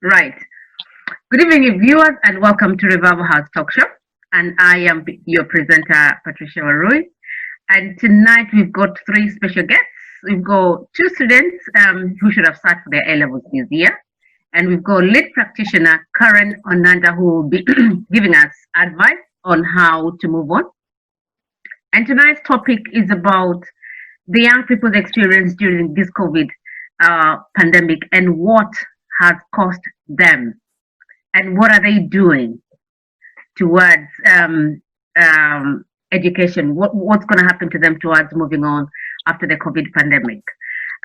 Right. Good evening, viewers, and welcome to Revival House Talk Show. And I am your presenter, Patricia Warui. And tonight we've got three special guests. We've got two students who should have sat for their A levels this year. And we've got lead practitioner Karen Onanda, who will be giving us advice on how to move on. And tonight's topic is about the young people's experience during this COVID pandemic and what has cost them and what are they doing towards education? What's going to happen to them towards moving on after the COVID pandemic?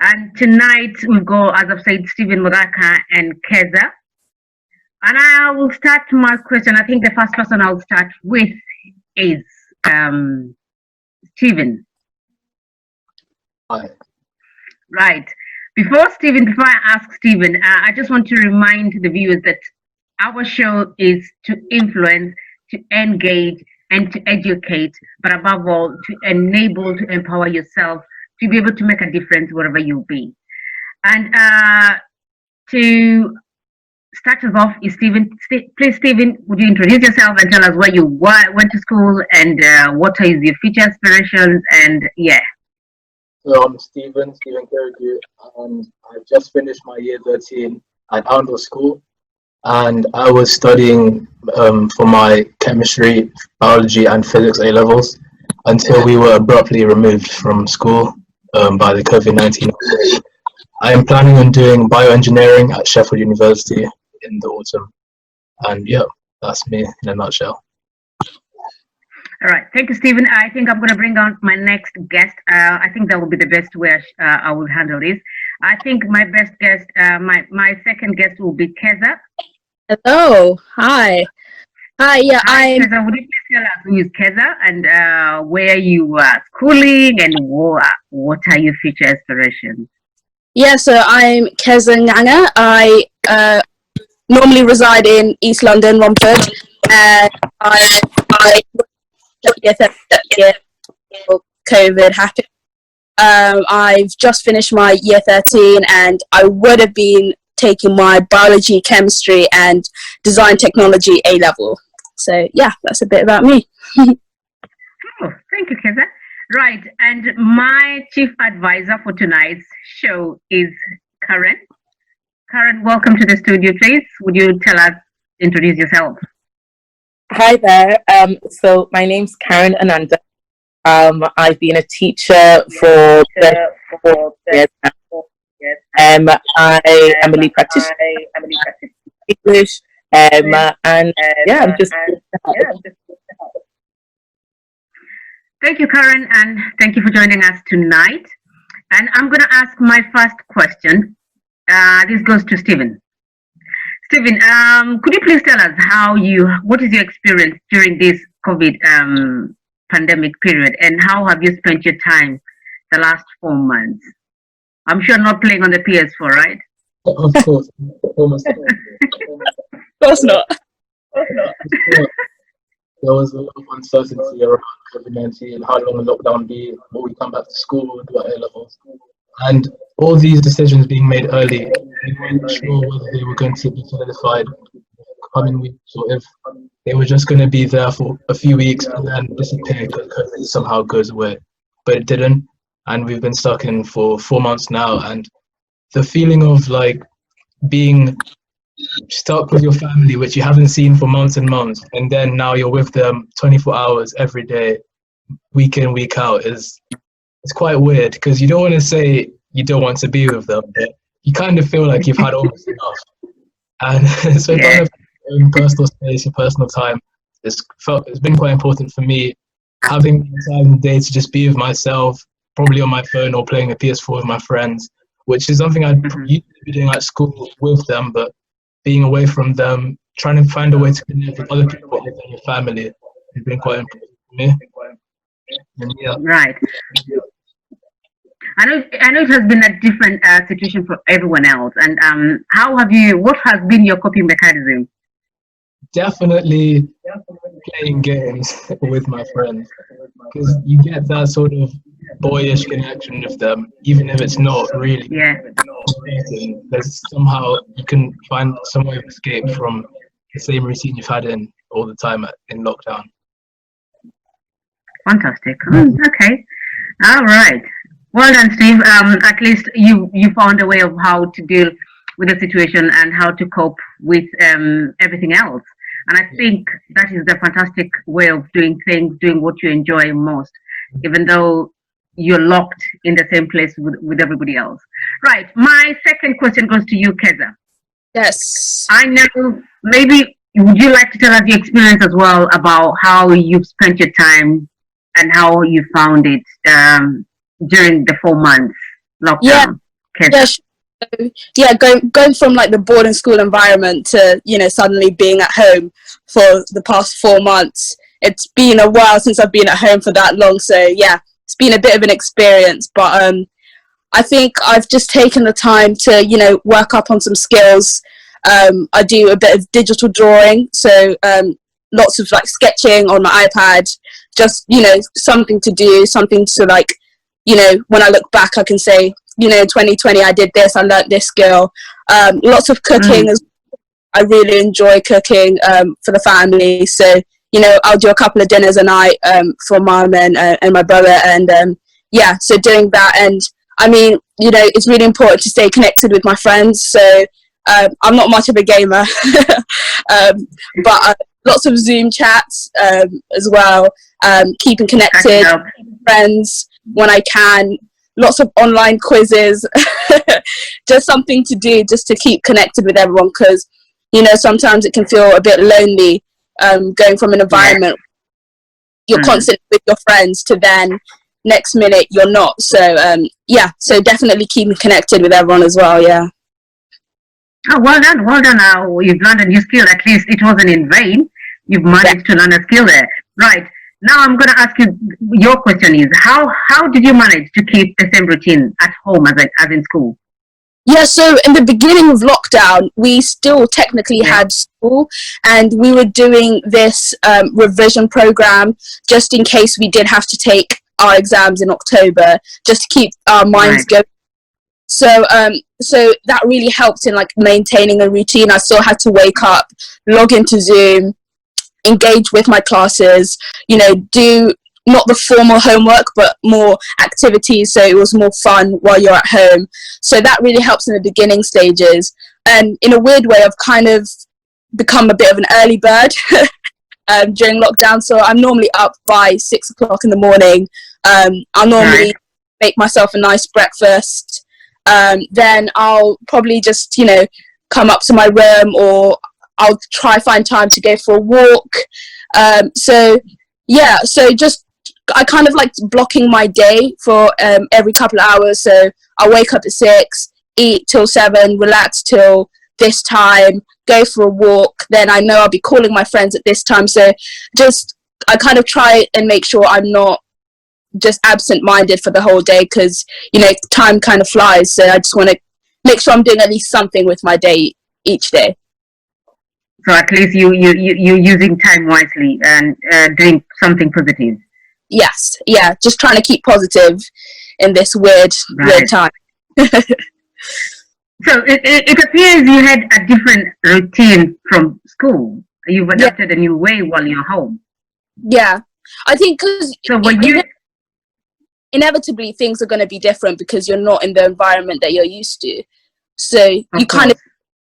And tonight we've got, as I've said, Stephen Mudaka and Keza. And I will start my question. I think the first person I'll start with is Stephen. Hi. Right. Before I ask Stephen, I just want to remind the viewers that our show is to influence, to engage, and to educate, but above all, to enable, to empower yourself to be able to make a difference wherever you be. And to start us off is Stephen. Please, Stephen, would you introduce yourself and tell us where you went to school and what is your future aspirations? And yeah. So I'm Stephen Kerrigu, and I've just finished my year 13 at Outdoor School, and I was studying for my chemistry, biology, and physics A levels until we were abruptly removed from school by the COVID-19. I am planning on doing bioengineering at Sheffield University in the autumn, and yeah, that's me in a nutshell. All right, thank you, Stephen. I think I'm going to bring on my next guest. I think that will be the best way I will handle this. I think my best guest, my second guest will be Keza. Hello, hi. Yeah, hi, Keza, would you please tell us who is Keza and where you are schooling and what are your future aspirations? Yeah, so I'm Keza Nganga. I normally reside in East London, Romford, and I COVID happened. I've just finished my year 13 and I would have been taking my biology, chemistry and design technology A level. So yeah, that's a bit about me. Oh, thank you, Keza. Right, and my chief advisor for tonight's show is Karen. Karen, welcome to the studio, please. Would you introduce yourself? Hi there. So my name's Karen Ananda. I've been a teacher for 4 years now. I am a lead practitioner in English. And yeah, I'm just. Thank you, Karen, and thank you for joining us tonight. And I'm going to ask my first question. This goes to Stephen. Stephen, could you please tell us what is your experience during this COVID pandemic period, and how have you spent your time the last 4 months? I'm sure not playing on the PS4, right? Of course, almost. Of course not. There was a lot of uncertainty around COVID-19, how long the lockdown be, will we come back to school, do our A levels, and all these decisions being made early, we weren't sure whether they were going to be solidified coming weeks or if they were just going to be there for a few weeks and then disappear because it somehow goes away. But it didn't, and we've been stuck in for 4 months now, and the feeling of like being stuck with your family, which you haven't seen for months and months, and then now you're with them 24 hours every day, week in, week out, it's quite weird, because you don't want to say you don't want to be with them, but you kind of feel like you've had almost enough. And so kind of in personal space and personal time, it's been quite important for me, having time in the day to just be with myself, probably on my phone or playing a PS4 with my friends, which is something I'd usually be doing at school with them, but being away from them, trying to find a way to connect with other people other than your family has been quite important for me. And yeah. Right. I know it has been a different situation for everyone else. And what has been your coping mechanism? Definitely playing games with my friends, because you get that sort of boyish connection with them, even if it's not really Yeah. competing. There's somehow you can find some way of escape from the same routine you've had in all the time in lockdown. Fantastic. Okay. All right. Well done, Steve. At least you found a way of how to deal with the situation and how to cope with everything else. And I think that is the fantastic way of doing things, doing what you enjoy most, even though you're locked in the same place with everybody else. Right. My second question goes to you, Keza. Yes. I know, maybe would you like to tell us your experience as well about how you've spent your time and how you found it during the 4 months lockdown? Yeah. Keza? Yeah, so, yeah, going from like the boarding school environment to, you know, suddenly being at home for the past 4 months. It's been a while since I've been at home for that long, so yeah, it's been a bit of an experience, but I think I've just taken the time to, you know, work up on some skills. I do a bit of digital drawing, so lots of like sketching on my iPad, just, you know, something to do, something to like, you know, when I look back I can say, you know, 2020 I did this, I learnt this skill. Lots of cooking as I really enjoy cooking for the family, so, you know, I'll do a couple of dinners a night for mum and my brother, and yeah, so doing that. And I mean, you know, it's really important to stay connected with my friends, so I'm not much of a gamer, but lots of Zoom chats as well, keeping connected with friends when I can, lots of online quizzes, just something to do just to keep connected with everyone, because, you know, sometimes it can feel a bit lonely going from an environment you're constantly with your friends to then next minute you're not. So yeah, so definitely keeping connected with everyone as well. Yeah. Oh, well done, well done. Now you've learned a new skill. At least it wasn't in vain. You've managed to learn a skill there. Right. Now I'm going to ask you, your question is, how did you manage to keep the same routine at home as in school? Yeah, so in the beginning of lockdown, we still technically had school, and we were doing this revision program just in case we did have to take our exams in October, just to keep our minds going. So so that really helped in like maintaining a routine. I still had to wake up, log into Zoom, engage with my classes, you know, do not the formal homework but more activities, so it was more fun while you're at home. So that really helps in the beginning stages, and in a weird way I've kind of become a bit of an early bird during lockdown, so I'm normally up by 6 o'clock in the morning. I'll normally make myself a nice breakfast, then I'll probably just, you know, come up to my room, or I'll try find time to go for a walk. So yeah, so just I kind of like blocking my day for every couple of hours. So I wake up at 6, eat till 7, relax till this time, go for a walk. Then I know I'll be calling my friends at this time. So just I kind of try and make sure I'm not just absent-minded for the whole day, because, you know, time kind of flies. So I just want to make sure I'm doing at least something with my day each day. So at least you're using time wisely and doing something positive. Yes, yeah, just trying to keep positive in this weird time. So it appears you had a different routine from school. You've adapted a new way while you're home. Yeah, I think because so when you inevitably things are going to be different because you're not in the environment that you're used to. So you kind of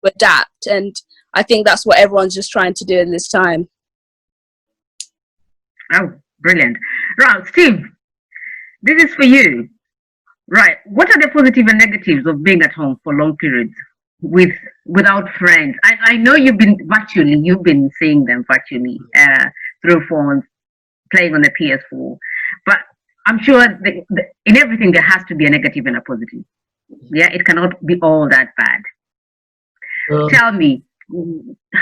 adapt, and I think that's what everyone's just trying to do in this time. Oh, brilliant. Right, Steve, this is for you. Right, what are the positive and negatives of being at home for long periods without friends? I know you've been seeing them virtually through phones, playing on the PS4, but I'm sure in everything there has to be a negative and a positive. Yeah, it cannot be all that bad. Tell me,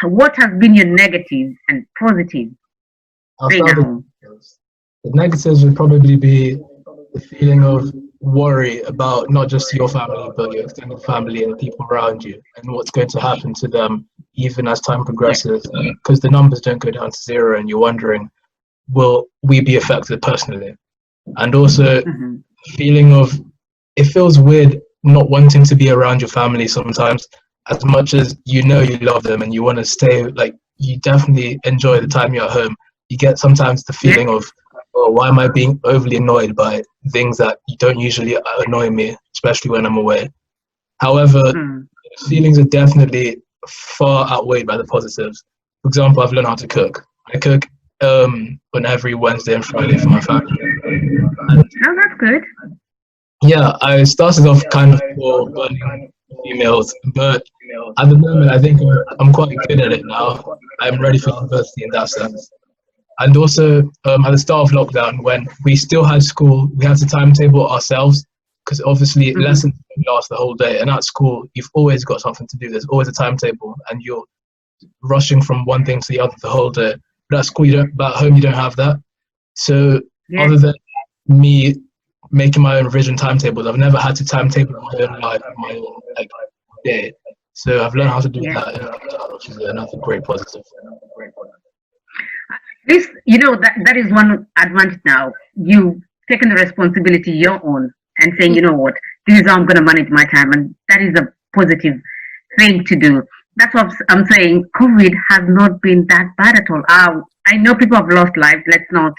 what has been your negative and positive being at home? The negatives would probably be the feeling of worry about not just your family, but your extended family and the people around you, and what's going to happen to them even as time progresses, because the numbers don't go down to zero, and you're wondering, will we be affected personally? and also Mhm. feeling of it feels weird not wanting to be around your family sometimes, as much as you know you love them and you want to stay, like you definitely enjoy the time you're at home. You get sometimes the Yeah. feeling of, oh, why am I being overly annoyed by things that you don't usually annoy me, especially when I'm away. However, Mm. feelings are definitely far outweighed by the positives. For example, I've learned how to cook. I cook on every Wednesday and Friday for my family. And Oh, that's good. yeah, I started off kind of for burning emails, but at the moment, I think I'm quite good at it now. I'm ready for university in that sense. And also, at the start of lockdown, when we still had school, we had to timetable ourselves because obviously Mhm. lessons don't last the whole day. And at school, you've always got something to do. There's always a timetable, and you're rushing from one thing to the other the whole day. But at school, you don't. But at home, you don't have that. So, Yeah. other than me making my own revision timetables, I've never had to timetable my own life, my own like day. So I've learned how to do Yeah. that in lockdown, which is another great positive. This, that is one advantage now. You taking the responsibility your own and saying, you know what, this is how I'm going to manage my time, and that is a positive thing to do. That's what I'm saying. COVID has not been that bad at all. I know people have lost lives. Let's not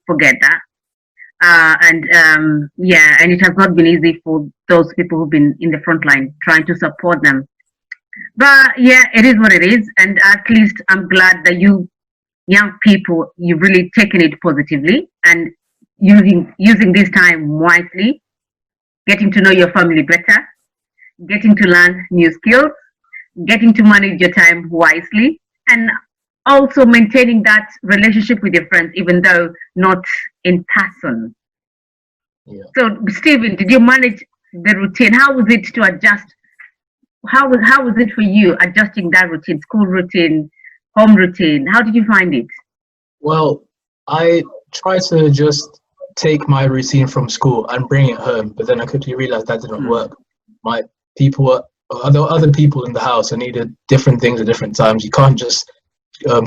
forget that. Yeah, and it has not been easy for those people who've been in the front line trying to support them. But yeah, it is what it is, and at least I'm glad that you young people, you've really taken it positively and using this time wisely, getting to know your family better, getting to learn new skills, getting to manage your time wisely, and also maintaining that relationship with your friends, even though not in person. Yeah. So, Stephen, did you manage the routine? How was it to adjust? How was it for you adjusting that routine, school routine, home routine? How did you find it? Well, I try to just take my routine from school and bring it home, but then I quickly realized that didn't Hmm. work. My people were other people in the house and needed different things at different times. You can't just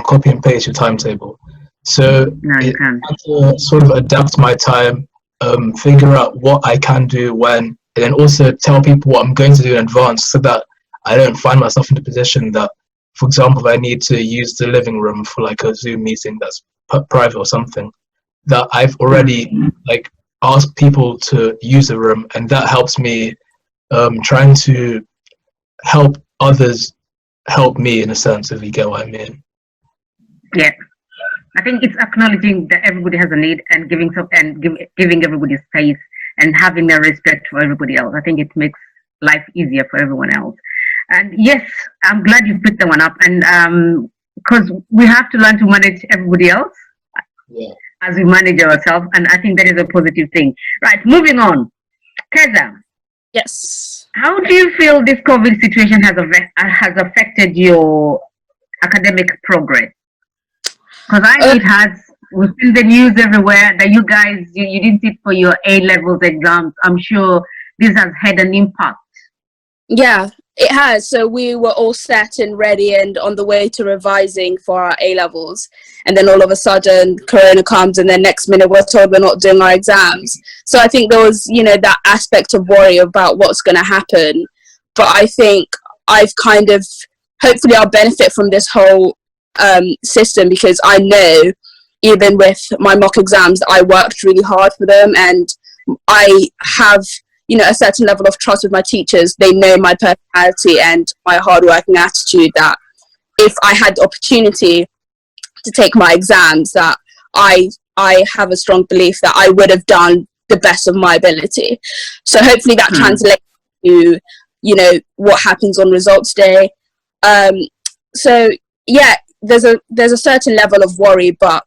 copy and paste your timetable. So No, you it can't. had to sort of adapt my time, figure out what I can do when, and then also tell people what I'm going to do in advance so that I don't find myself in a position that, for example, if I need to use the living room for like a Zoom meeting that's private or something, that I've Hmm. already like asked people to use the room, and that helps me trying to help others help me in a sense, if you get what I mean. Yeah, I think it's acknowledging that everybody has a need and giving everybody space and having a respect for everybody else. I think it makes life easier for everyone else. And yes, I'm glad you picked that one up. And because we have to learn to manage everybody else Yeah. as we manage ourselves, and I think that is a positive thing. Right, moving on. Keza, Yes. how do you feel this COVID situation has affected your academic progress? Because I know Uh, it has. We've seen the news everywhere that you guys, you didn't sit for your A levels exams. I'm sure this has had an impact. yeah, it has. So we were all set and ready and on the way to revising for our A levels. And then all of a sudden, Corona comes, and then next minute we're told we're not doing our exams. So I think there was, that aspect of worry about what's going to happen. But I think I've kind of, hopefully, I'll benefit from this whole system, because I know, even with my mock exams, I worked really hard for them, and I have a certain level of trust with my teachers. They know my personality and my hardworking attitude, that if I had the opportunity to take my exams, that I have a strong belief that I would have done the best of my ability. So hopefully that Hmm. translates to what happens on results day. So yeah, there's a certain level of worry, but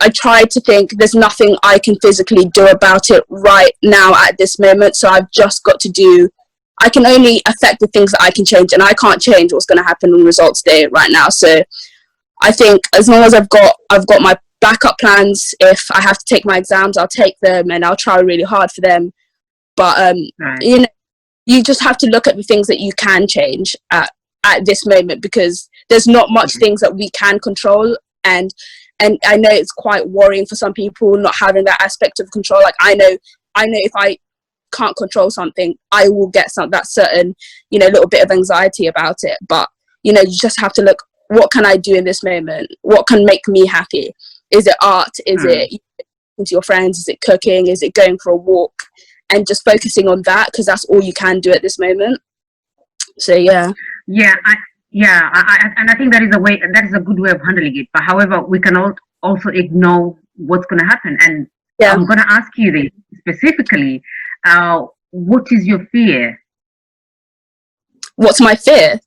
I try to think there's nothing I can physically do about it right now at this moment. So I've just got to I can only affect the things that I can change, and I can't change what's going to happen on results day right now. So I think as long as I've got my backup plans, if I have to take my exams, I'll take them and I'll try really hard for them. But Right. You just have to look at the things that you can change at this moment, because there's not much things that we can control, and And I know it's quite worrying for some people not having that aspect of control. Like I know if I can't control something, I will get that certain, little bit of anxiety about it. But, you just have to look, what can I do in this moment? What can make me happy? Is it art? Is it talking to your friends? Is it cooking? Is it going for a walk? And just focusing on that, because that's all you can do at this moment. So, yeah. And I think that is a good way of handling it. But however, we can also ignore what's going to happen. And I'm going to ask you this specifically. What is your fear? What's my fear?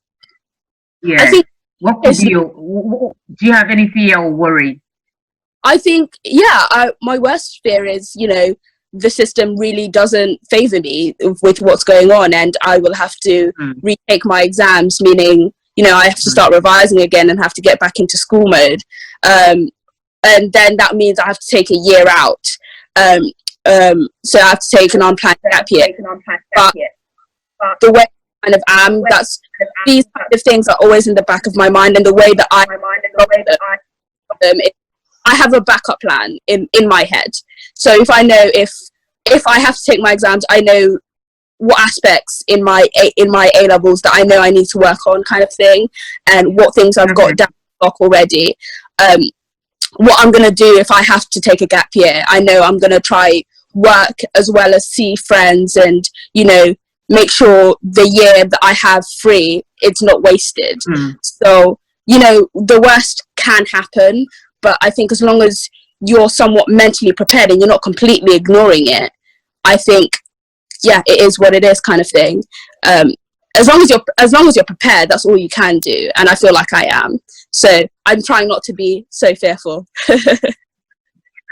Yeah. I think what could be do you have any fear or worry? I think, my worst fear is, the system really doesn't favor me with what's going on, and I will have to retake my exams, meaning, I have to start revising again and have to get back into school mode. And then that means I have to take a year out. So I have to take an unplanned gap year. But the way I kind of am, these kind of things are always in the back of my mind, and the way that I have a backup plan in my head. So if I know if I have to take my exams, I know what aspects in my A levels that I know I need to work on, kind of thing, and what things I've got down the block already. What I'm going to do if I have to take a gap year, I know I'm going to try work as well as see friends, and make sure the year that I have free, it's not wasted. So the worst can happen, but I think as long as you're somewhat mentally prepared and you're not completely ignoring it, I think it is what it is, kind of thing. As long as you're prepared, that's all you can do, and I feel like I am. So I'm trying not to be so fearful.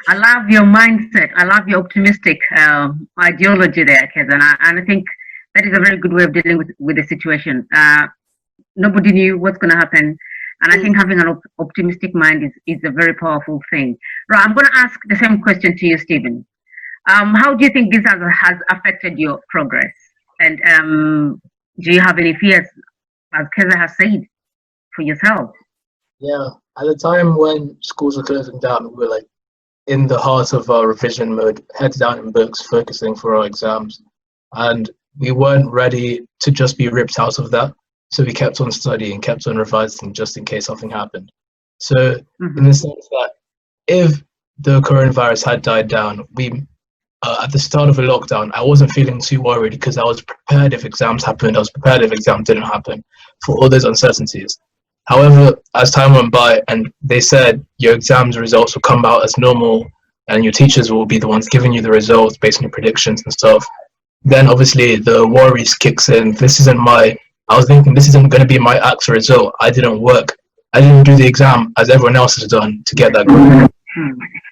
I love your mindset. I love your optimistic ideology there, Kez, and I think that is a very good way of dealing with the situation. Nobody knew what's going to happen, and I think having an optimistic mind is a very powerful thing. Right, I'm going to ask the same question to you, Stephen. How do you think this has affected your progress? And do you have any fears, as Keza has said, for yourself? Yeah, at the time when schools were closing down, we were like in the heart of our revision mode, heads down in books, focusing for our exams. And we weren't ready to just be ripped out of that. So we kept on studying, kept on revising just in case something happened. So in the sense that if the coronavirus had died down, at the start of a lockdown, I wasn't feeling too worried because I was prepared if exams happened. I was prepared if exams didn't happen for all those uncertainties. However, as time went by and they said your exams results will come out as normal and your teachers will be the ones giving you the results based on your predictions and stuff, then obviously the worries kicks in. I was thinking this isn't going to be my actual result. I didn't work. I didn't do the exam as everyone else has done to get that grade.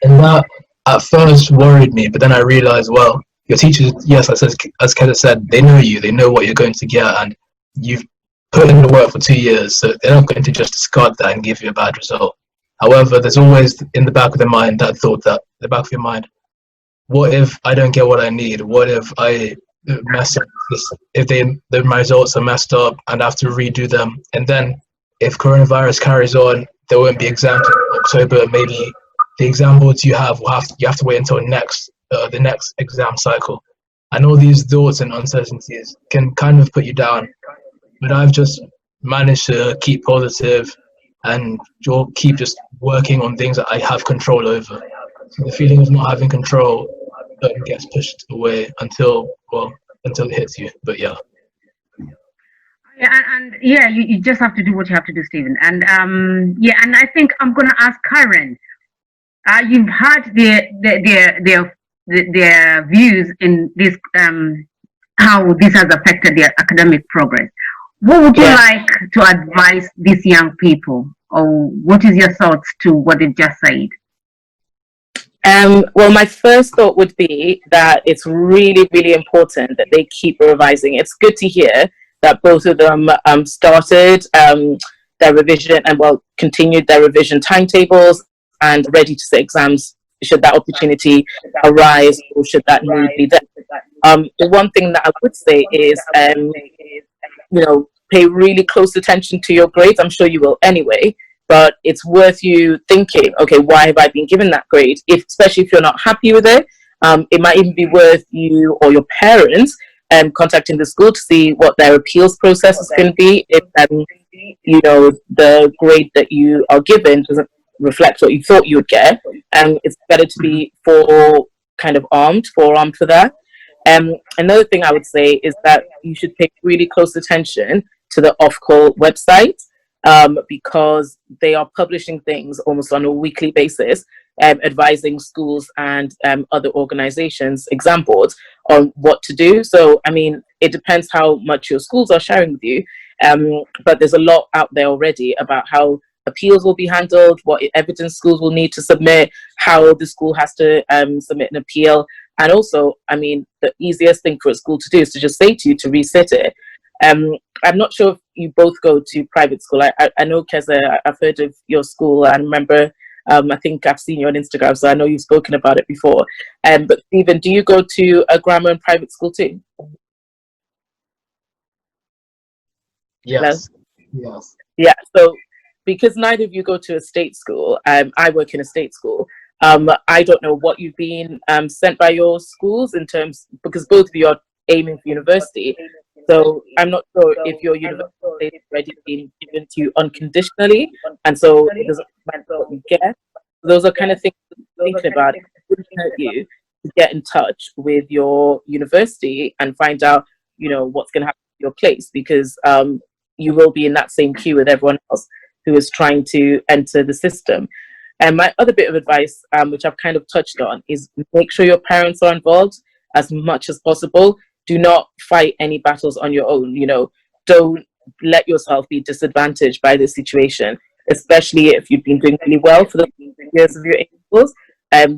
And that at first worried me, but then I realized, well, your teachers, yes, as Keza said, they know you, they know what you're going to get, and you've put in the work for 2 years, so they're not going to just discard that and give you a bad result. However, there's always in the back of the mind that thought that, in the back of your mind, what if I don't get what I need? What if I mess up this, if my results are messed up and I have to redo them? And then if coronavirus carries on, there won't be exams in October. Maybe the exam boards you have to wait until the next exam cycle. And all these thoughts and uncertainties can kind of put you down. But I've just managed to keep positive and keep just working on things that I have control over. So the feeling of not having control gets pushed away until it hits you. But yeah. Yeah, and you just have to do what you have to do, Stephen. And and I think I'm gonna ask Karen. You've heard their views in this, how this has affected their academic progress. What would you like to advise these young people, or what is your thoughts to what they've just said? Well, my first thought would be that it's really, really important that they keep revising. It's good to hear that both of them started their revision and continued their revision timetables and ready to sit exams should that opportunity arise or should that need be there. The one thing that I would say is, pay really close attention to your grades. I'm sure you will anyway, but it's worth you thinking, okay, why have I been given that grade? Especially if you're not happy with it, it might even be worth you or your parents contacting the school to see what their appeals process is going to be if the grade that you are given doesn't reflect what you thought you would get. And it's better to be forearmed for that. Another thing I would say is that you should pay really close attention to the Ofcall website, because they are publishing things almost on a weekly basis, advising schools and other organizations, exam boards, on what to do. So, I mean, it depends how much your schools are sharing with you, but there's a lot out there already about how appeals will be handled, what evidence schools will need to submit, how the school has to submit an appeal. And also, I mean, the easiest thing for a school to do is to just say to you to resit it. I'm not sure if you both go to private school. I know, Keza, I've heard of your school. I remember, I think I've seen you on Instagram, so I know you've spoken about it before. But Stephen, do you go to a grammar and private school too? Yes. Hello? Yes. Yeah, so because neither of you go to a state school, I work in a state school. I don't know what you've been sent by your schools in terms, because both of you are aiming for university. So I'm not sure if your university has already been given to you unconditionally, and so it doesn't matter what you get. Those are kind of things to be thinking about. It wouldn't hurt you to get in touch with your university and find out, what's going to happen to your place, because you will be in that same queue with everyone else who is trying to enter the system. And my other bit of advice, which I've kind of touched on, is make sure your parents are involved as much as possible. Do not fight any battles on your own. Don't let yourself be disadvantaged by this situation, especially if you've been doing really well for the years of your A-levels.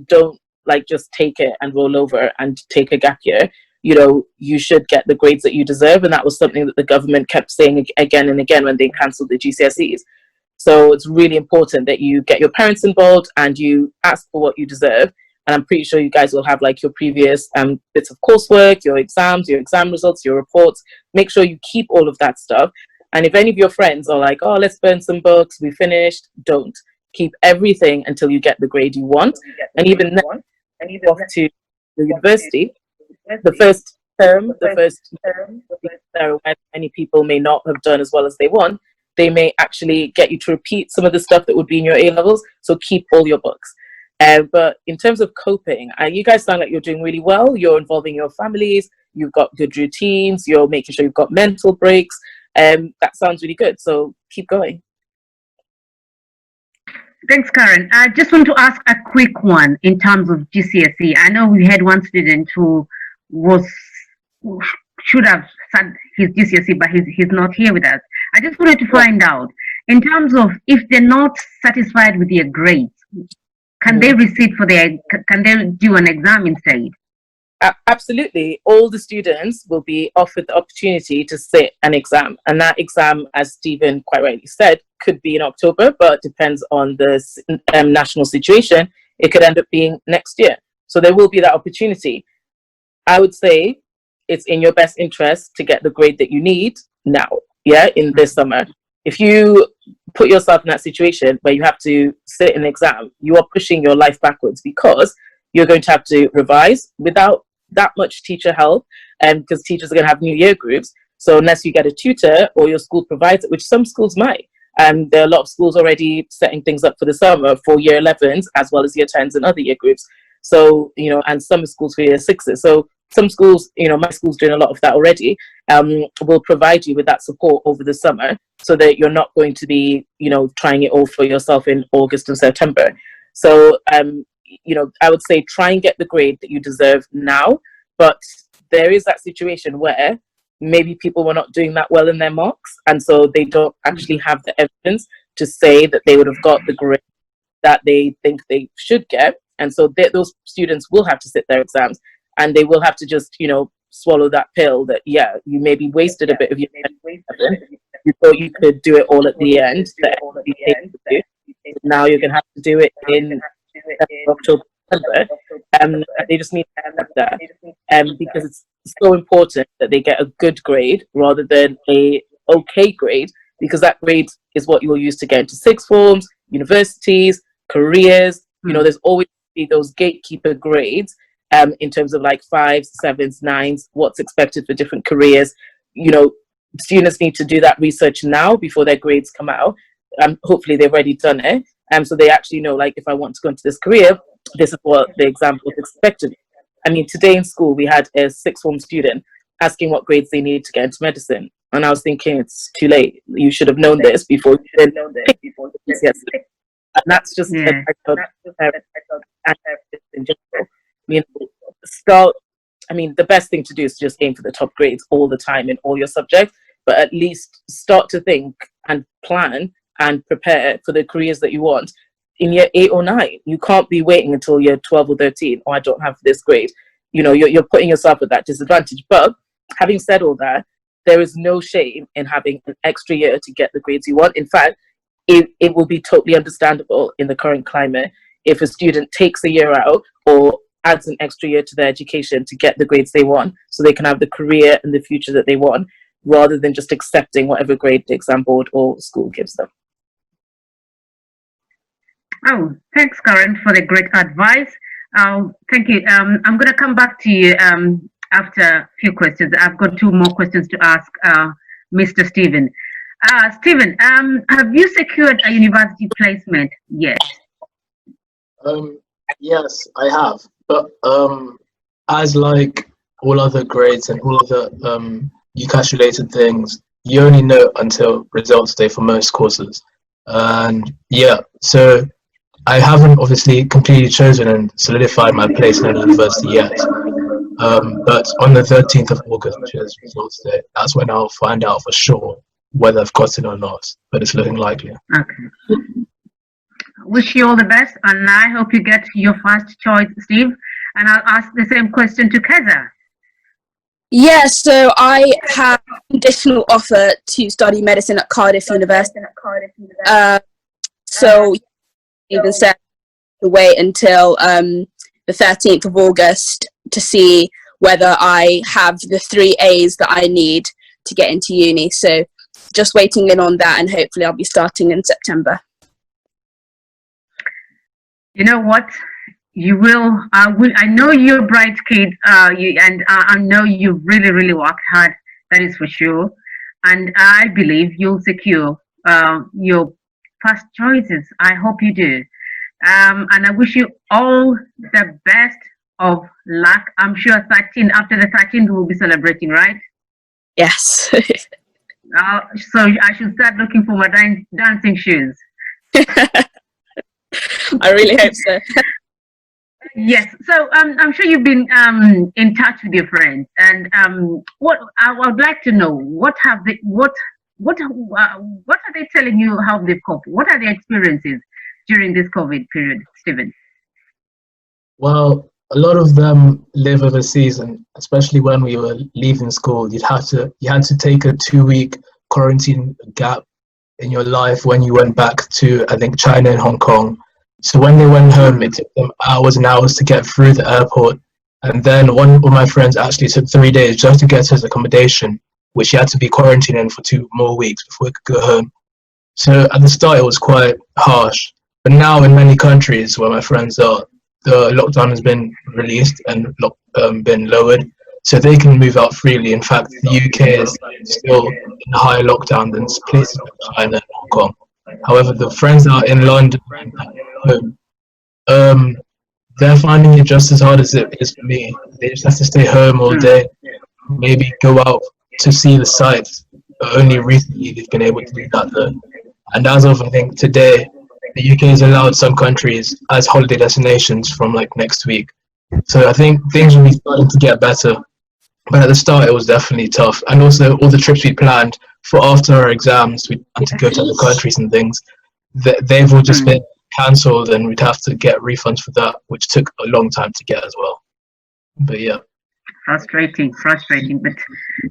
Don't just take it and roll over and take a gap year. You should get the grades that you deserve, and that was something that the government kept saying again and again when they cancelled the GCSEs. So it's really important that you get your parents involved and you ask for what you deserve. And I'm pretty sure you guys will have your previous bits of coursework, your exams, your exam results, your reports. Make sure you keep all of that stuff. And if any of your friends are like, oh, let's burn some books, we finished, don't. Keep everything until you get the grade you want. And even then, off to the university, the first term, where many people may not have done as well as they want, they may actually get you to repeat some of the stuff that would be in your A-levels. So keep all your books. But in terms of coping, you guys sound like you're doing really well. You're involving your families. You've got good routines. You're making sure you've got mental breaks. That sounds really good. So keep going. Thanks, Karen. I just want to ask a quick one in terms of GCSE. I know we had one student who should have had his GCSE, but he's not here with us. I just wanted to find out, in terms of if they're not satisfied with their grades, can they can they do an exam instead? Absolutely. All the students will be offered the opportunity to sit an exam. And that exam, as Stephen quite rightly said, could be in October, but depends on the national situation. It could end up being next year. So there will be that opportunity. I would say it's in your best interest to get the grade that you need now, in this summer. If you put yourself in that situation where you have to sit an exam, you are pushing your life backwards, because you're going to have to revise without that much teacher help, because teachers are going to have new year groups. So unless you get a tutor or your school provides it, which some schools might, there are a lot of schools already setting things up for the summer for year 11s as well as year 10s and other year groups. So, and some schools for year 6s. So some schools, my school's doing a lot of that already, will provide you with that support over the summer, so that you're not going to be, trying it all for yourself in August and September. So, I would say try and get the grade that you deserve now, but there is that situation where maybe people were not doing that well in their mocks, and so they don't actually have the evidence to say that they would have got the grade that they think they should get. And so those students will have to sit their exams, and they will have to just, swallow that pill that, you maybe wasted a bit of your time. You thought you could do it all at the end. Now you're going to have to do it in October. They just need to have that, because it's so important that they get a good grade rather than a okay grade, because that grade is what you'll use to get into sixth forms, universities, careers. You know, there's always be those gatekeeper grades in terms of like 5s, 7s, 9s, what's expected for different careers. You know, students need to do that research now before their grades come out. Hopefully they've already done it. So they actually know, like, if I want to go into this career, this is what the exam was expected. I mean, today in school, we had a sixth form student asking what grades they needed to get into medicine. And I was thinking, it's too late. You should have known this before you did. Yes. And that's just in general. You know, the best thing to do is to just aim for the top grades all the time in all your subjects, but at least start to think and plan and prepare for the careers that you want in year 8 or 9. You can't be waiting until year 12 or 13. Oh, I don't have this grade. You know, you're putting yourself at that disadvantage. But having said all that, there is no shame in having an extra year to get the grades you want. In fact, it will be totally understandable in the current climate if a student takes a year out or adds an extra year to their education to get the grades they want, so they can have the career and the future that they want, rather than just accepting whatever grade the exam board or school gives them. Oh, thanks, Karen, for the great advice. Thank you. I'm going to come back to you after a few questions. I've got 2 more questions to ask Mr. Stephen. Stephen, have you secured a university placement yet? Yes, I have. But as like all other grades and all other UCAS related things, you only know until results day for most courses. And yeah, so I haven't obviously completely chosen and solidified my place in a university yet. But on the 13th of August, which is results day, that's when I'll find out for sure whether I've got it or not. But it's looking likely. Okay. Wish you all the best, and I hope you get your first choice, Steve. And I'll ask the same question to Keza. Yeah, so I have a conditional offer to study medicine at Cardiff University. So even said to wait until the 13th of August to see whether I have the 3 A's that I need to get into uni. So just waiting in on that, and hopefully I'll be starting in September. You know what? You will. I know you're a bright kid. I know you really, really worked hard. That is for sure. And I believe you'll secure your first choices. I hope you do. And I wish you all the best of luck. I'm sure after the 13th, we'll be celebrating, right? Yes. So I should start looking for my dancing shoes. I really hope so. Yes. So I'm sure you've been in touch with your friends, and what I would like to know, what are they telling you how they've coped? What are their experiences during this COVID period, Stephen? Well, a lot of them live overseas, and especially when we were leaving school, you had to take a 2-week quarantine gap in your life when you went back to, I think, China and Hong Kong. So when they went home, it took them hours and hours to get through the airport. And then one of my friends actually took 3 days just to get his accommodation, which he had to be quarantined in for 2 more weeks before he could go home. So at the start, it was quite harsh. But now in many countries where my friends are, the lockdown has been released and been lowered, so they can move out freely. In fact, the UK is still in a higher lockdown than places like China and Hong Kong. However, the friends that are in London and home, they're finding it just as hard as it is for me. They just have to stay home all day, maybe go out to see the sights. But only recently they've been able to do that though. And as of, I think, today, the UK has allowed some countries as holiday destinations from like next week. So I think things will be starting to get better. But at the start, it was definitely tough. And also all the trips we planned for after our exams, we had to go to other countries and things, they've all just been cancelled, and we'd have to get refunds for that, which took a long time to get as well. But yeah. Frustrating, but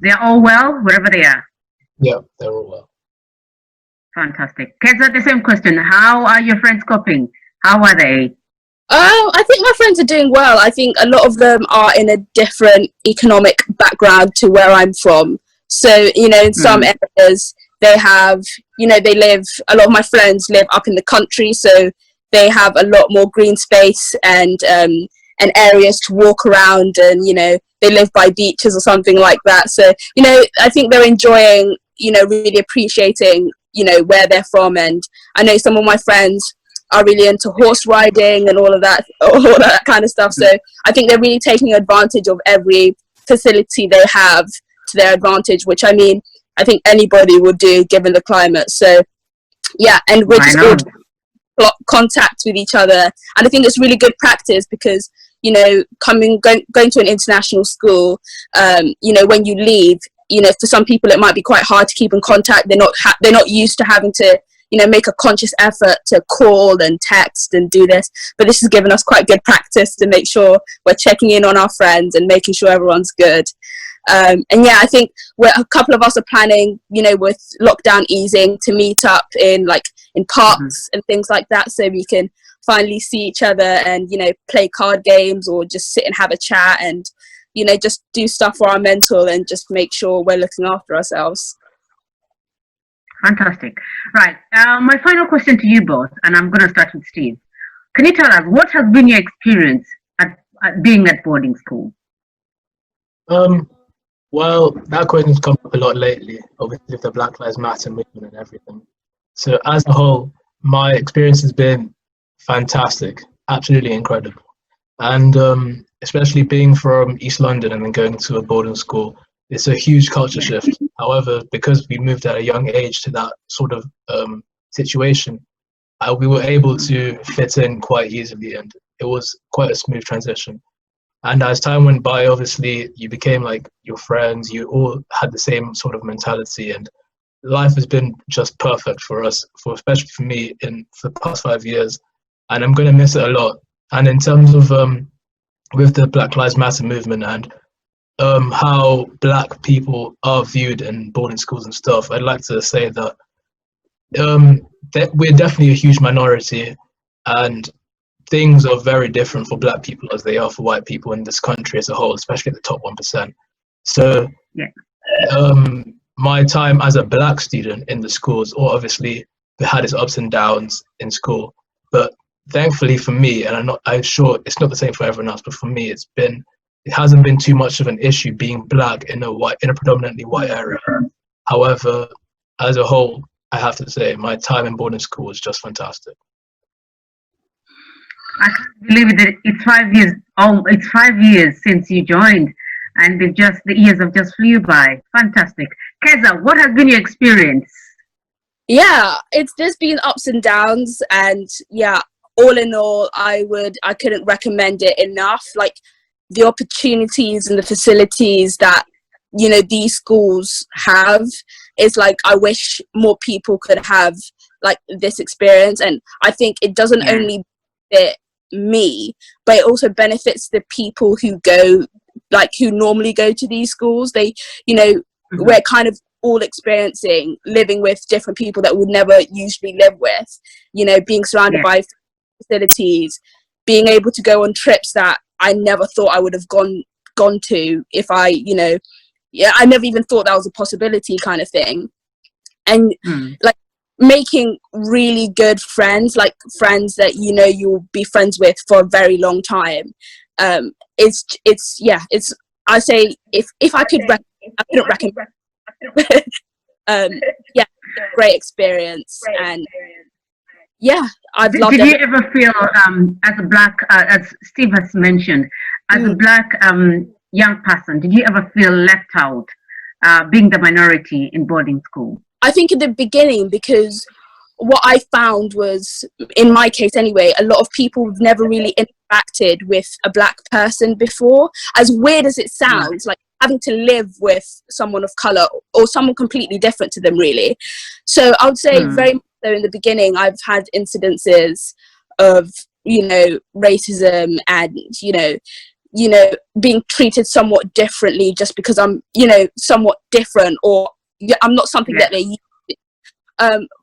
they're all well wherever they are. Yeah, they're all well. Fantastic. Keza, the same question. How are your friends coping? How are they? I think my friends are doing well. I think a lot of them are in a different economic background to where I'm from. So, in some areas, they have, you know, a lot of my friends live up in the country, so they have a lot more green space and areas to walk around, and, you know, they live by beaches or something like that. So, you know, I think they're enjoying, you know, really appreciating, you know, where they're from. And I know some of my friends are really into horse riding and all that kind of stuff. So I think they're really taking advantage of every facility they have to their advantage, which, I mean, I think anybody would do given the climate. So yeah, and we're just all contact with each other, and I think it's really good practice because, you know, going to an international school, you know, when you leave, you know, for some people it might be quite hard to keep in contact. They're not used to having to, you know, make a conscious effort to call and text and do this, but this has given us quite good practice to make sure we're checking in on our friends and making sure everyone's good. And yeah, I think a couple of us are planning, you know, with lockdown easing, to meet up in parks and things like that, so we can finally see each other and, you know, play card games or just sit and have a chat and, you know, just do stuff for our mental and just make sure we're looking after ourselves. Fantastic. Right. My final question to you both, and I'm going to start with Steve. Can you tell us what has been your experience at being at boarding school? Well, that question's come up a lot lately, obviously with the Black Lives Matter movement and everything. So as a whole, my experience has been fantastic, absolutely incredible. And especially being from East London and then going to a boarding school, it's a huge culture shift. However, because we moved at a young age to that sort of situation, we were able to fit in quite easily, and it was quite a smooth transition. And as time went by, obviously, you became like your friends, you all had the same sort of mentality, and life has been just perfect for us, especially for me, for the past 5 years, and I'm going to miss it a lot. And in terms of with the Black Lives Matter movement and how Black people are viewed in boarding schools and stuff, I'd like to say that we're definitely a huge minority, and things are very different for Black people as they are for white people in this country as a whole, especially the top 1%. So my time as a Black student in the schools, or obviously we had its ups and downs in school, but thankfully for me, and I'm sure it's not the same for everyone else, but for me it hasn't been too much of an issue being Black in a predominantly white area. However, as a whole, I have to say my time in boarding school was just fantastic. I can't believe it. It's 5 years. Oh, it's 5 years since you joined, and the years have just flew by. Fantastic. Keza, what has been your experience? Yeah, there's been ups and downs, and yeah, all in all, I couldn't recommend it enough. Like, the opportunities and the facilities that, you know, these schools have is like, I wish more people could have like this experience. And I think it doesn't only benefit me, but it also benefits the people who normally go to these schools. They, you know, we're kind of all experiencing living with different people that would never usually live with, you know, being surrounded by facilities, being able to go on trips that I never thought I would have gone to if I, you know, I never even thought that was a possibility, kind of thing. And like making really good friends, like friends that, you know, you'll be friends with for a very long time. I say if I could I couldn't recommend yeah, great experience. And yeah, I've loved it. Did you ever feel as a Black, as Steve has mentioned, as a Black young person, did you ever feel left out being the minority in boarding school? I think in the beginning, because what I found was, in my case anyway, a lot of people have never really interacted with a Black person before. As weird as it sounds, like having to live with someone of colour or someone completely different to them, really. So I would say very much so in the beginning, I've had incidences of, you know, racism and, you know, being treated somewhat differently just because I'm, you know, somewhat different, or I'm not something that they're used to.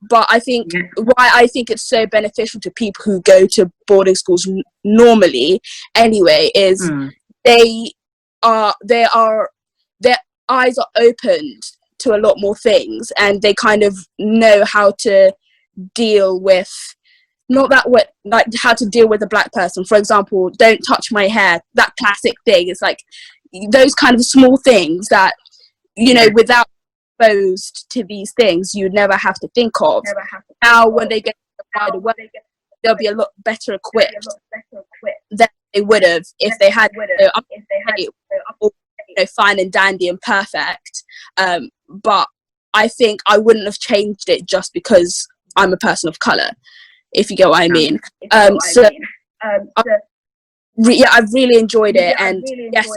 But I think why I think it's so beneficial to people who go to boarding schools normally anyway is their eyes are opened to a lot more things, and they kind of know how to deal with, not that what, like how to deal with a black person. For example, don't touch my hair, that classic thing. It's like those kind of small things that, you know, without exposed to these things, you'd never have to think of. Now, when they get to the wider world, they'll be a lot better equipped than they would have if they had, fine and dandy and perfect. But I think I wouldn't have changed it just because I'm a person of color, if you get what I mean. I've really enjoyed it, and yes,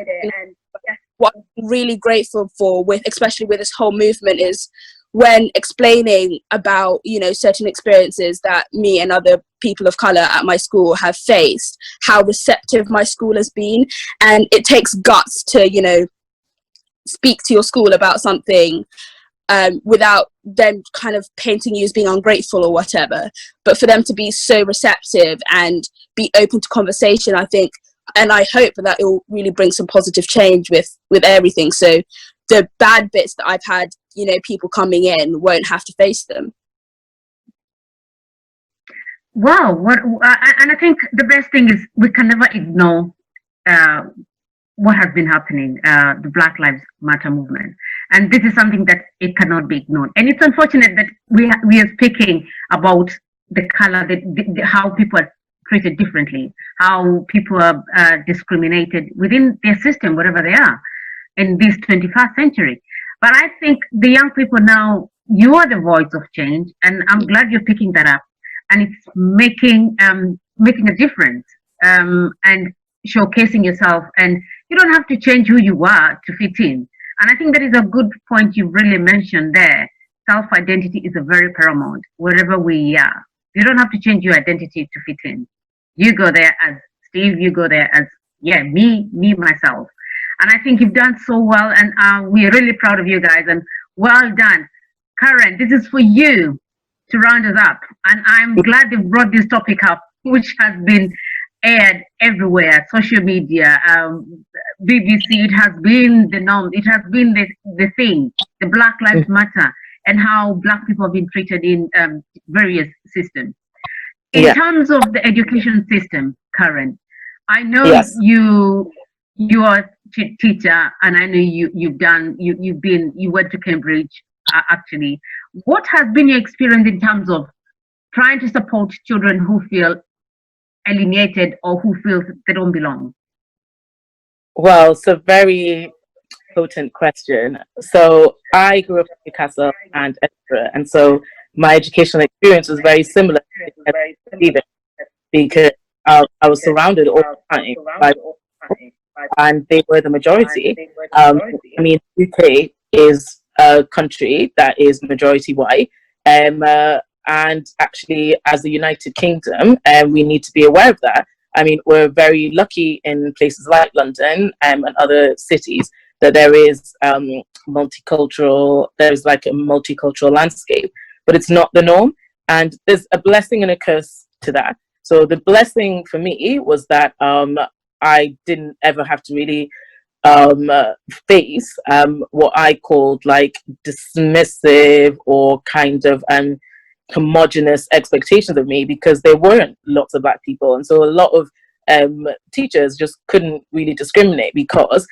what I'm really grateful for, with especially with this whole movement, is when explaining about, you know, certain experiences that me and other people of color at my school have faced, how receptive my school has been. And it takes guts to, you know, speak to your school about something without them kind of painting you as being ungrateful or whatever. But for them to be so receptive and be open to conversation, I think, and I hope that it will really bring some positive change with everything. So the bad bits that I've had, you know, people coming in won't have to face them. Wow, and I think the best thing is we can never ignore what has been happening, the Black Lives Matter movement, and this is something that it cannot be ignored. And it's unfortunate that we are speaking about the color, how people are treated differently, how people are discriminated within their system, whatever they are, in this 21st century. But I think the young people now, you are the voice of change, and I'm glad you're picking that up, and it's making a difference, and showcasing yourself. And you don't have to change who you are to fit in. And I think that is a good point you really mentioned there. Self-identity is a very paramount wherever we are. You don't have to change your identity to fit in. You go there as Steve, you go there as, me, myself. And I think you've done so well, and we're really proud of you guys, and well done. Karen, this is for you to round us up. And I'm glad they brought this topic up, which has been aired everywhere, social media, BBC. It has been the norm. It has been the thing, the Black Lives Matter, and how Black people have been treated in various systems. In terms of the education system, Karen, I know you are a teacher, and I know you went to Cambridge, actually. What has been your experience in terms of trying to support children who feel alienated or who feel they don't belong? Well, it's a very potent question. So I grew up in Newcastle and Edinburgh, and so my educational experience was very similar to Stephen, because I was surrounded all the time by, and they were the majority. I mean, UK is a country that is majority white, and actually, as the United Kingdom, we need to be aware of that. I mean, we're very lucky in places like London and other cities that there is there's like a multicultural landscape, but it's not the norm. And there's a blessing and a curse to that. So the blessing for me was that I didn't ever have to really face what I called like dismissive or kind of homogenous expectations of me, because there weren't lots of Black people, and so a lot of teachers just couldn't really discriminate, because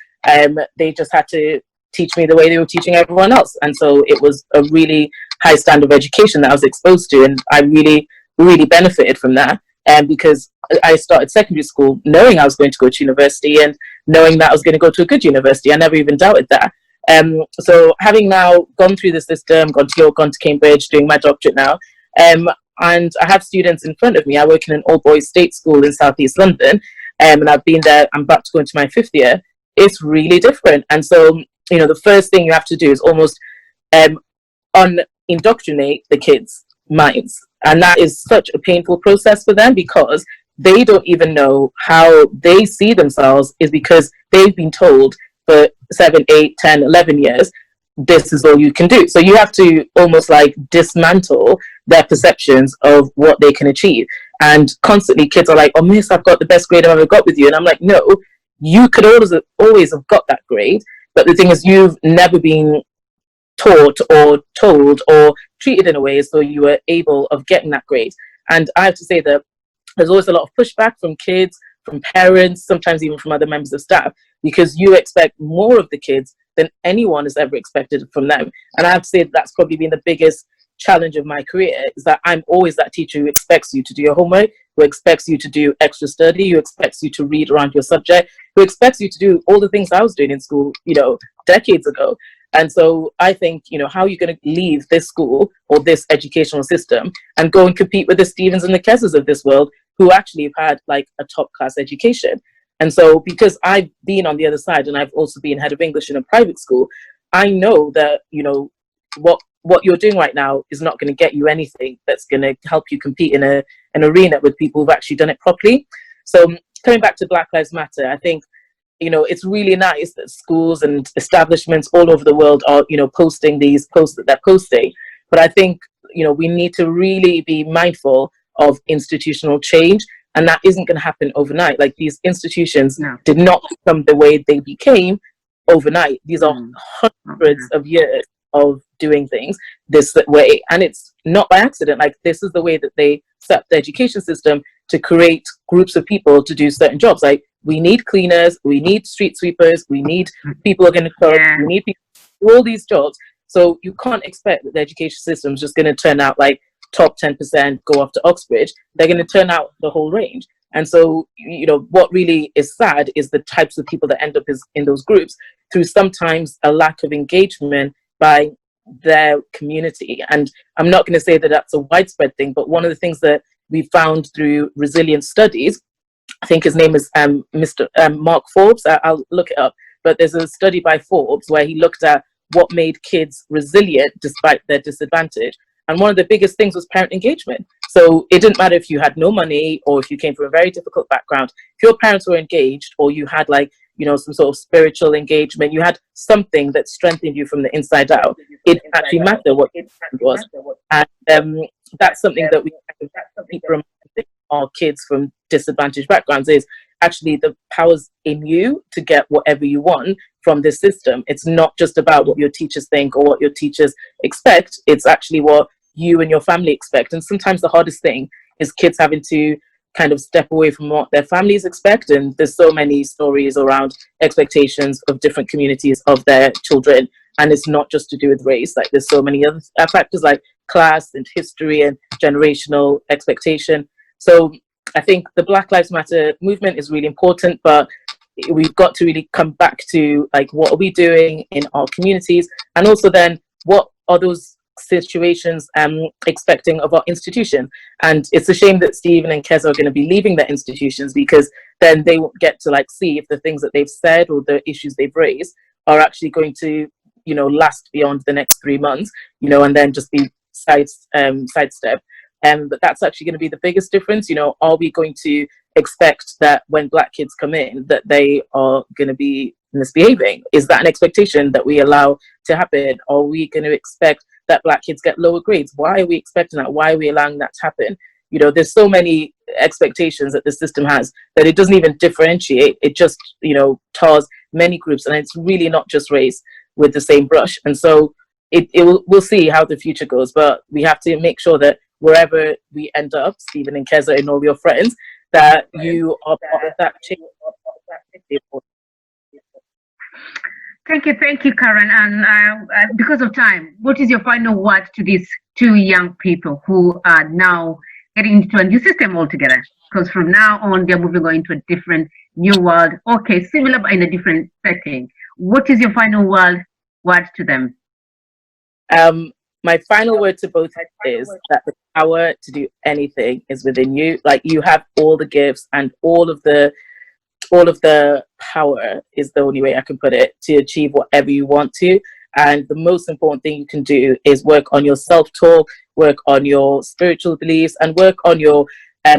they just had to teach me the way they were teaching everyone else. And so it was a really high standard of education that I was exposed to, and I really benefited from that. And because I started secondary school knowing I was going to go to university, and knowing that I was going to go to a good university, I never even doubted that. So having now gone through the system, gone to York, gone to Cambridge, doing my doctorate now, and I have students in front of me. I work in an all-boys state school in Southeast London, and I've been there. I'm about to go into my 5th year. It's really different. And so, you know, the first thing you have to do is almost indoctrinate the kids' minds. And that is such a painful process for them, because they don't even know how they see themselves, is because they've been told for 7, 8, 10, 11 years, this is all you can do. So you have to almost like dismantle their perceptions of what they can achieve. And constantly kids are like, oh, miss, I've got the best grade I've ever got with you. And I'm like, no, you could always have got that grade. But the thing is, you've never been taught or told or treated in a way so you were able of getting that grade. And I have to say that there's always a lot of pushback from kids, from parents, sometimes even from other members of staff, because you expect more of the kids than anyone has ever expected from them. And I have to say that that's probably been the biggest challenge of my career, is that I'm always that teacher who expects you to do your homework, who expects you to do extra study, who expects you to read around your subject, who expects you to do all the things I was doing in school, decades ago. And so I think, how are you going to leave this school or this educational system and go and compete with the Stevens and the Kessers of this world, who actually have had like a top class education? And so because I've been on the other side and I've also been head of English in a private school, I know that, what you're doing right now is not going to get you anything that's going to help you compete in an arena with people who've actually done it properly. So coming back to Black Lives Matter, I think, it's really nice that schools and establishments all over the world are, posting these posts that they're posting. But I think, we need to really be mindful of institutional change. And that isn't going to happen overnight. Like, these institutions did not become the way they became overnight. These are hundreds of years of doing things this way. And it's not by accident. Like, this is the way that they set up the education system to create groups of people to do certain jobs. Like, we need cleaners, we need street sweepers, we need people who are going to cook, we need people to do all these jobs. So you can't expect that the education system is just going to turn out like top 10% go off to Oxbridge. They're going to turn out the whole range. And so, what really is sad is the types of people that end up in those groups through sometimes a lack of engagement by their community. And I'm not going to say that that's a widespread thing, but one of the things that we found through resilience studies, I think his name is Mr. Mark Forbes, I'll look it up, but there's a study by Forbes where he looked at what made kids resilient despite their disadvantage. And one of the biggest things was parent engagement. So it didn't matter if you had no money or if you came from a very difficult background. If your parents were engaged, or you had some sort of spiritual engagement, you had something that strengthened you from the inside out, it actually mattered what it was. And that's something that we keep reminding our kids from disadvantaged backgrounds, is actually the power's in you to get whatever you want from this system. It's not just about what your teachers think or what your teachers expect. It's actually what you and your family expect. And sometimes the hardest thing is kids having to kind of step away from what their families expect. And there's so many stories around expectations of different communities of their children. And it's not just to do with race. Like, there's so many other factors like class and history and generational expectation. So I think the Black Lives Matter movement is really important, but we've got to really come back to, like, what are we doing in our communities? And also then, what are those situations expecting of our institution? And it's a shame that Stephen and Kez are going to be leaving their institutions, because then they won't get to see if the things that they've said or the issues they've raised are actually going to last beyond the next 3 months, and then just be sidestep. But that's actually going to be the biggest difference. Are we going to expect that when Black kids come in that they are going to be misbehaving? Is that an expectation that we allow to happen? Are we going to expect that Black kids get lower grades? Why are we expecting that? Why are we allowing that to happen? There's so many expectations that the system has that it doesn't even differentiate. It just, tars many groups, and it's really not just race with the same brush. And so we'll see how the future goes, but we have to make sure that wherever we end up, Stephen and Keza and all your friends, that you are part of that change. Thank you, Karen. And because of time, what is your final word to these two young people who are now getting into a new system altogether? Because from now on, they're moving on into a different new world. Okay, similar but in a different setting. What is your final word to them? My final word to both is that the power to do anything is within you. Like, you have all the gifts, and all of the power is the only way I can put it, to achieve whatever you want to. And the most important thing you can do is work on your self-talk, work on your spiritual beliefs, and work on your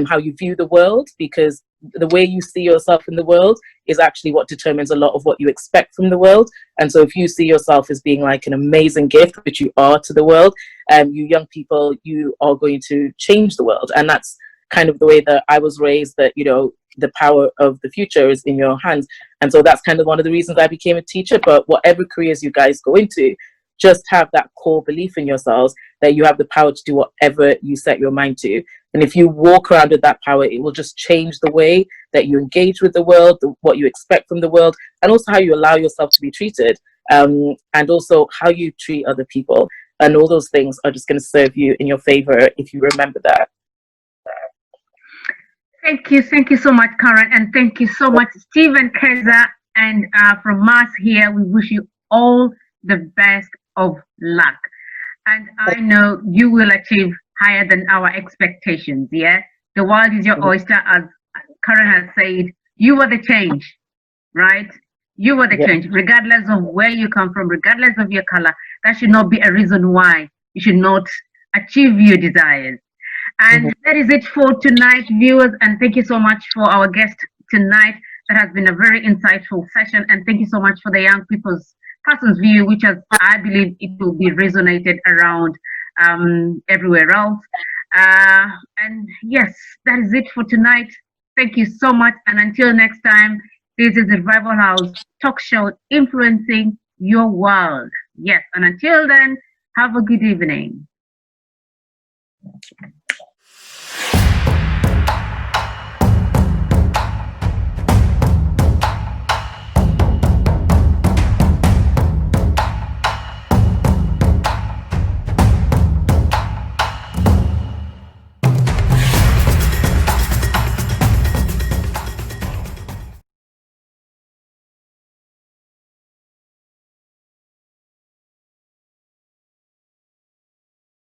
how you view the world, because the way you see yourself in the world is actually what determines a lot of what you expect from the world. And so if you see yourself as being like an amazing gift, which you are to the world, you young people, you are going to change the world. And that's kind of the way that I was raised, that, the power of the future is in your hands. And so that's kind of one of the reasons I became a teacher. But whatever careers you guys go into, just have that core belief in yourselves that you have the power to do whatever you set your mind to. And if you walk around with that power, it will just change the way that you engage with the world, what you expect from the world, and also how you allow yourself to be treated, and also how you treat other people. And all those things are just going to serve you in your favor if you remember that. Thank you so much, Karen, and thank you so much, Stephen Keza. And from us here, we wish you all the best of luck. And I know you will achieve higher than our expectations. Yeah, the world is your oyster, as Karen has said. You are the change, right? You are the change, regardless of where you come from, regardless of your color. That should not be a reason why you should not achieve your desires. And that is it for tonight, viewers. And thank you so much for our guest tonight. That has been a very insightful session. And thank you so much for the young person's view, which has, I believe, it will be resonated around everywhere else. And yes, that is it for tonight. Thank you so much. And until next time, this is the Revival House talk show influencing your world. Yes. And until then, have a good evening.